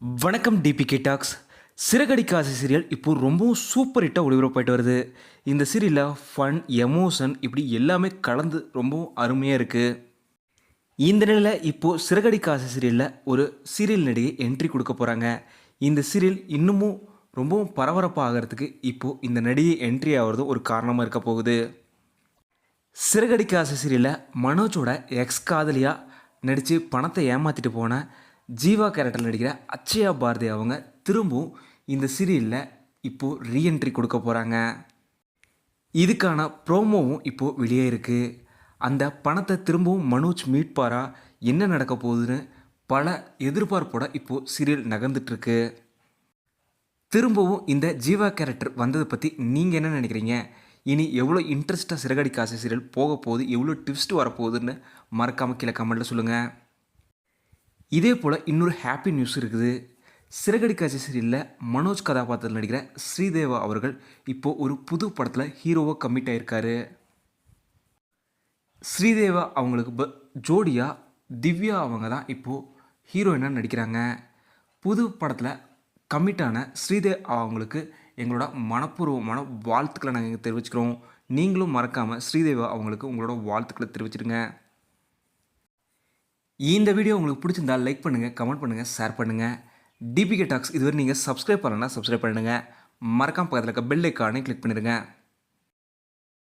வணக்கம் DPK tax. Siragadikka ஆசை serial இப்போ ரொம்பவும் சூப்பர் ஹிட்டாக ஒளிபரப்பாயிட்டு வருது. இந்த சீரியலில் ஃபன், எமோஷன் இப்படி எல்லாமே கலந்து ரொம்பவும் அருமையாக இருக்குது. இந்த நிலையில் இப்போது சிறகடிக்க ஆசை சீரியலில் ஒரு சீரியல் நடிகை என்ட்ரி கொடுக்க போகிறாங்க. இந்த சீரியல் இன்னமும் ரொம்பவும் பரபரப்பாக ஆகிறதுக்கு இப்போது இந்த நடிகை என்ட்ரி ஆகிறது ஒரு காரணமாக இருக்க போகுது. சிறகடிக்க ஆசை சீரியலில் மனோஜோட எக்ஸ் காதலியாக நடித்து பணத்தை ஏமாற்றிட்டு போன ஜீவா கேரக்டர் நடிக்கிற அக்ஷயா பாரதி அவங்க திரும்பவும் இந்த சீரியலில் இப்போது ரீஎன்ட்ரி கொடுக்க போகிறாங்க. இதுக்கான ப்ரோமோவும் இப்போது வெளியே இருக்குது. அந்த பணத்தை திரும்பவும் மனோஜ் மீட்பாரா, என்ன நடக்க போகுதுன்னு பல எதிர்பார்ப்போட இப்போது சீரியல் நகர்ந்துட்டுருக்கு. திரும்பவும் இந்த ஜீவா கேரக்டர் வந்ததை பற்றி நீங்கள் என்ன நினைக்கிறீங்க? இனி எவ்வளோ இன்ட்ரெஸ்ட்டாக சிறகடிக்க ஆசை சீரியல் போக போகுது, எவ்வளோ ட்விஸ்ட் வரப்போகுதுன்னு மறக்காமல் கீழே கமெண்ட்டில் சொல்லுங்கள். இதே போல் இன்னொரு ஹாப்பி நியூஸ் இருக்குது. சிறகடிக்க ஆசை சீரியலில் மனோஜ் கதாபாத்திரத்தில் நடிக்கிற ஸ்ரீதேவா அவர்கள் இப்போது ஒரு புது படத்தில் ஹீரோவாக கமிட் ஆகியிருக்காரு. ஸ்ரீதேவா அவங்களுக்கு ஜோடியாக திவ்யா அவங்க தான் இப்போது ஹீரோயினாக நடிக்கிறாங்க. புது படத்தில் கமிட்டான ஸ்ரீதேவா அவங்களுக்கு எங்களோட மனப்பூர்வமான வாழ்த்துக்களை நாங்கள் தெரிவிச்சுக்கிறோம். நீங்களும் மறக்காமல் ஸ்ரீதேவா அவங்களுக்கு உங்களோட வாழ்த்துக்களை தெரிவிச்சிடுங்க. இந்த வீடியோ உங்களுக்கு பிடிச்சிருந்தால் லைக் பண்ணுங்கள், கமெண்ட் பண்ணுங்கள், ஷேர் பண்ணுங்கள். டிபிகே டாக்ஸ் இதுவரை நீங்கள் சப்ஸ்கிரைப் பண்ணலன்னா சப்ஸ்கிரைப் பண்ணுங்கள். மறக்காம பக்கத்தில் இருக்க பெல் ஐக்கானை கிளிக் பண்ணிடுங்க.